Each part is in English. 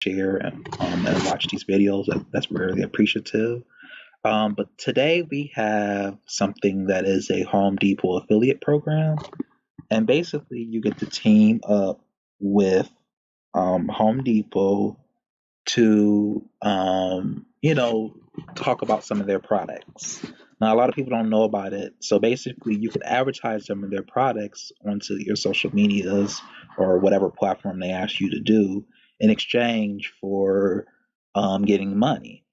share and watch these videos. That's really appreciative. But today we have something that is a Home Depot affiliate program, and basically you get to team up with Home Depot to talk about some of their products. Now, a lot of people don't know about it. So basically, you can advertise some of their products onto your social medias or whatever platform they ask you to do in exchange for getting money.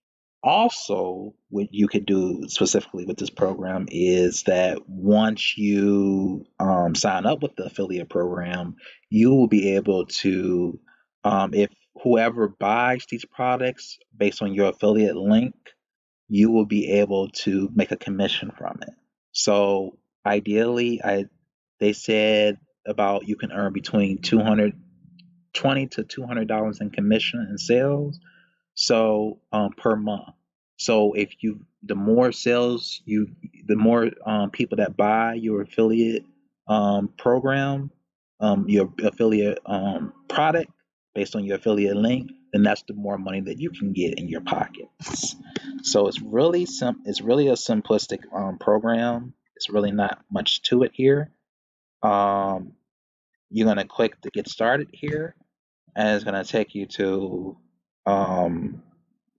Also, what you could do specifically with this program is that once you sign up with the affiliate program, you will be able to, if whoever buys these products based on your affiliate link, you will be able to make a commission from it. So ideally, they said about you can earn between 220 to $200 in commission and sales, so per month. So if you the more sales you the more people that buy your affiliate program, your affiliate product based on your affiliate link, then that's the more money that you can get in your pockets. So it's really a simplistic program. It's really not much to it here. um, you're going to click to get started here, and it's going to take you to um,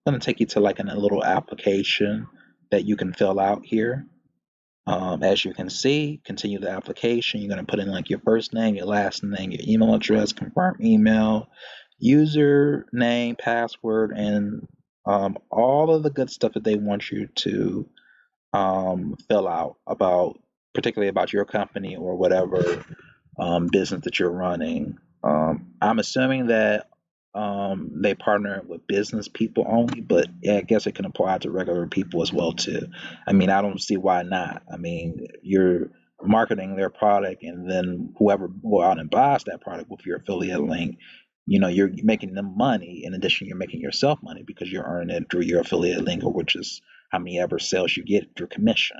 like a little application that you can fill out here. As you can see, continue the application. You're going to put in like your first name, your last name, your email address, confirm email, username, password, and all of the good stuff that they want you to fill out about, particularly about your company or whatever business that you're running. I'm assuming that they partner with business people only, but yeah, I guess it can apply to regular people as well too. I mean, I don't see why not. I mean, you're marketing their product, and then whoever go out and buys that product with your affiliate link, you're making them money. In addition, you're making yourself money because you're earning it through your affiliate link, or which is how many ever sales you get through commission.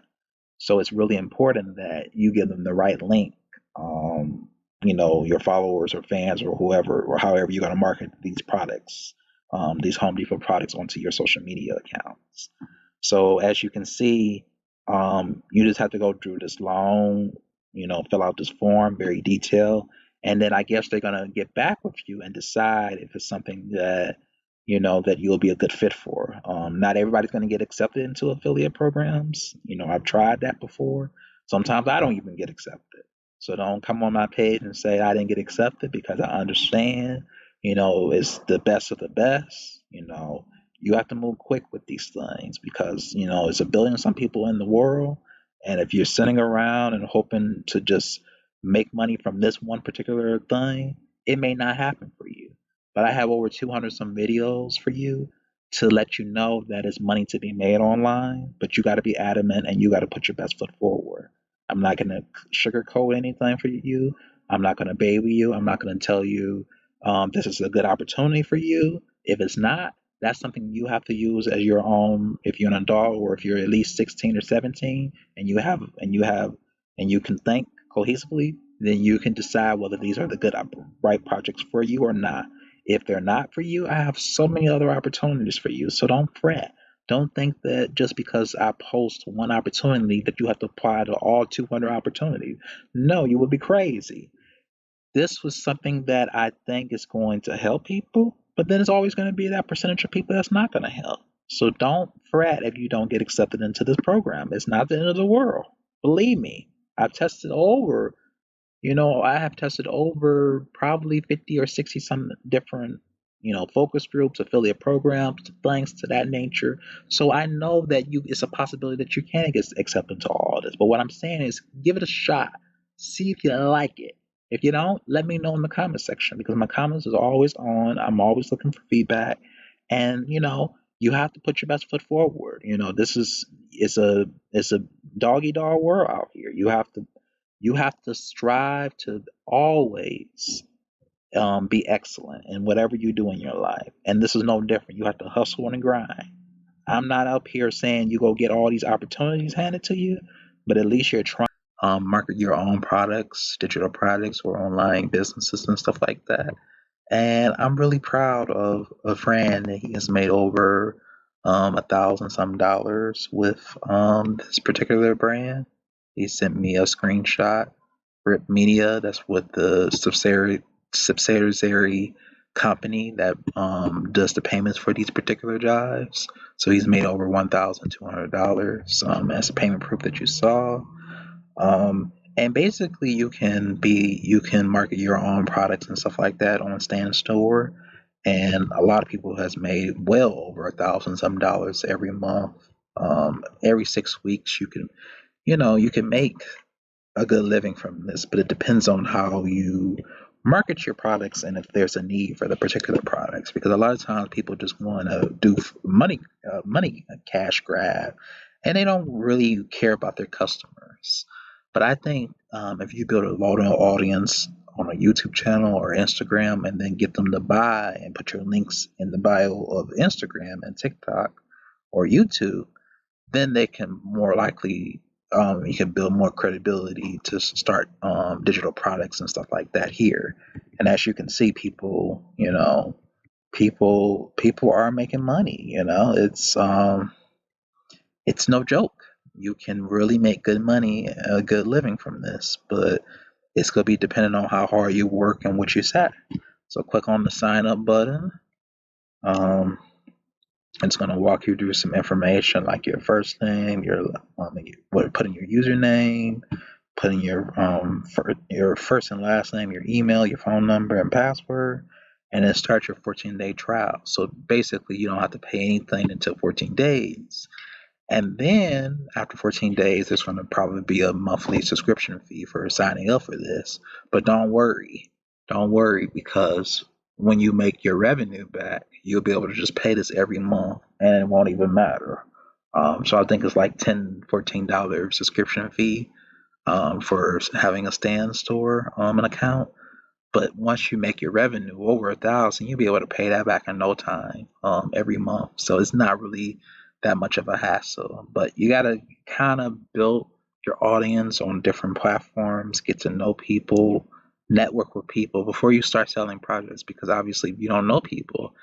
So it's really important that you give them the right link. Um, your followers or fans or whoever or however you're going to market these products, these Home Depot products onto your social media accounts. So as you can see, you just have to go through this long, fill out this form, very detailed, and then I guess they're going to get back with you and decide if it's something that that you'll be a good fit for. Not everybody's going to get accepted into affiliate programs. I've tried that before. Sometimes I don't even get accepted. So don't come on my page and say I didn't get accepted, because I understand, it's the best of the best. You have to move quick with these things because, it's a billion some people in the world. And if you're sitting around and hoping to just make money from this one particular thing, it may not happen for you. But I have over 200 some videos for you to let you know that it's money to be made online, but you got to be adamant and you got to put your best foot forward. I'm not going to sugarcoat anything for you. I'm not going to baby you. I'm not going to tell you this is a good opportunity for you. If it's not, that's something you have to use as your own. If you're an adult or if you're at least 16 or 17 and you can think cohesively, then you can decide whether these are the right projects for you or not. If they're not for you, I have so many other opportunities for you. So don't fret. Don't think that just because I post one opportunity that you have to apply to all 200 opportunities. No, you would be crazy. This was something that I think is going to help people, but then it's always going to be that percentage of people that's not going to help. So don't fret if you don't get accepted into this program. It's not the end of the world. Believe me, I've tested over I have tested over probably 50 or 60 some different, focus groups, affiliate programs, things to that nature. So I know that it's a possibility that you can get accepted to all of this. But what I'm saying is give it a shot. See if you like it. If you don't, let me know in the comment section, because my comments is always on. I'm always looking for feedback. And, you have to put your best foot forward. This is it's a doggy dog world out here. You have to strive to always be excellent in whatever you do in your life. And this is no different. You have to hustle and grind. I'm not up here saying you go get all these opportunities handed to you, but at least you're trying market your own products, digital products, or online businesses and stuff like that. And I'm really proud of a friend that he has made over $1,000 with this particular brand. He sent me a screenshot. Rip Media, that's what the subsidiary company that does the payments for these particular jobs. So he's made over $1,200 as a payment proof that you saw. And basically, you can market your own products and stuff like that on Stan Store, and a lot of people has made well over $1,000 every month. Every 6 weeks, you can make a good living from this, but it depends on how you market your products and if there's a need for the particular products. Because a lot of times people just want to do money cash grab, and they don't really care about their customers. But I think if you build a loyal audience on a YouTube channel or Instagram, and then get them to buy and put your links in the bio of Instagram and TikTok or YouTube, then they can more likely you can build more credibility to start digital products and stuff like that here. And as you can see, people are making money. It's no joke. You can really make good money, a good living from this, but it's gonna be dependent on how hard you work and what you set. So click on the sign up button. Um, It's going to walk you through some information like your first name, put in your username, put in your first and last name, your email, your phone number, and password, and then start your 14-day trial. So basically, you don't have to pay anything until 14 days. And then after 14 days, there's going to probably be a monthly subscription fee for signing up for this. But don't worry. Don't worry, because when you make your revenue back, you'll be able to just pay this every month and it won't even matter. So I think it's like $10, $14 subscription fee for having a stand store an account. But once you make your revenue over 1,000, you'll be able to pay that back in no time, every month. So it's not really that much of a hassle. But you gotta kind of build your audience on different platforms, get to know people, network with people before you start selling projects. Because obviously, if you don't know people,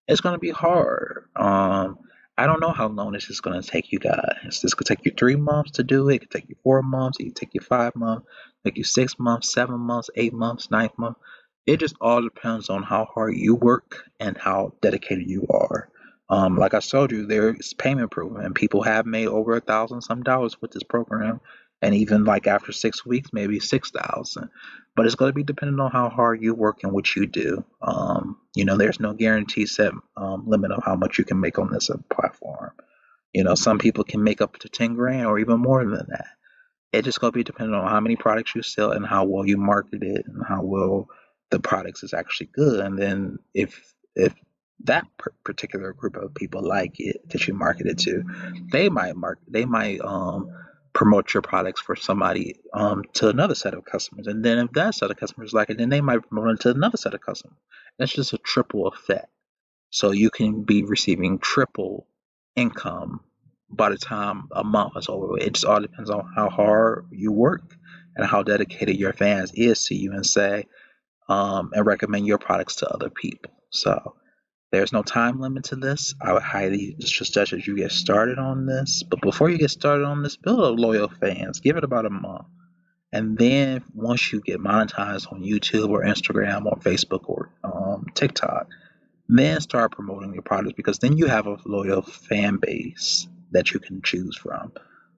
it's gonna be hard. I don't know how long this is gonna take you guys. This could take you 3 months to do it. It could take you 4 months. It could take you 5 months. Take you 6 months, 7 months, 8 months, 9 months. It just all depends on how hard you work and how dedicated you are. Like I told you, there is payment proof, and people have made over 1,000 some dollars with this program, and even like after 6 weeks, maybe 6,000. But it's going to be dependent on how hard you work and what you do. There's no guarantee set limit of how much you can make on this platform. Some people can make up to 10 grand or even more than that. It just gonna be dependent on how many products you sell and how well you market it and how well the products is actually good. And then if that particular group of people like it that you market it to, they might promote your products for somebody to another set of customers. And then if that set of customers like it, then they might promote it to another set of customers. That's just a triple effect. So you can be receiving triple income by the time a month is over. It just all depends on how hard you work and how dedicated your fans is to you, and say and recommend your products to other people. So there's no time limit to this. I would highly suggest that you get started on this. But before you get started on this, build up loyal fans. Give it about a month. And then once you get monetized on YouTube or Instagram or Facebook or TikTok, then start promoting your products, because then you have a loyal fan base that you can choose from,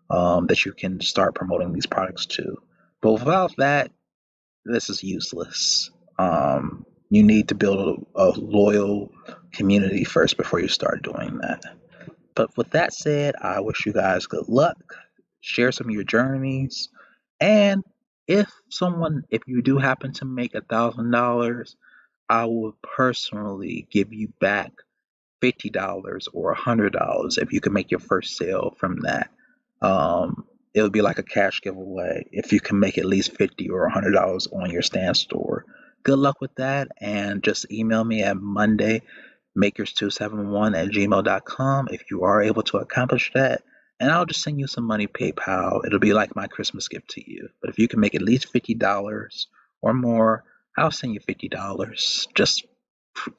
that you can start promoting these products to. But without that, this is useless. You need to build a loyal community first before you start doing that. But with that said, I wish you guys good luck. Share some of your journeys. And if you do happen to make $1,000, I will personally give you back $50 or $100 if you can make your first sale from that. It would be like a cash giveaway if you can make at least $50 or $100 on your stand store. Good luck with that, and just email me at mondaymakers271@gmail.com if you are able to accomplish that, and I'll just send you some money PayPal. It'll be like my Christmas gift to you. But if you can make at least $50 or more, I'll send you $50. Just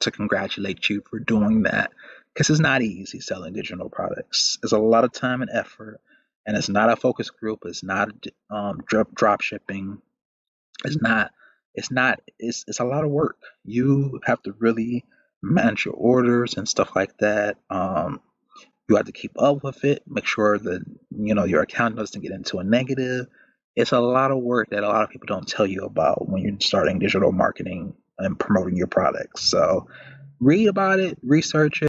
to congratulate you for doing that, because it's not easy selling digital products. It's a lot of time and effort, and it's not a focus group. It's not drop shipping. It's not. It's not. It's a lot of work. You have to really manage your orders and stuff like that. You have to keep up with it. Make sure that your account doesn't get into a negative. It's a lot of work that a lot of people don't tell you about when you're starting digital marketing and promoting your products. So read about it, research it.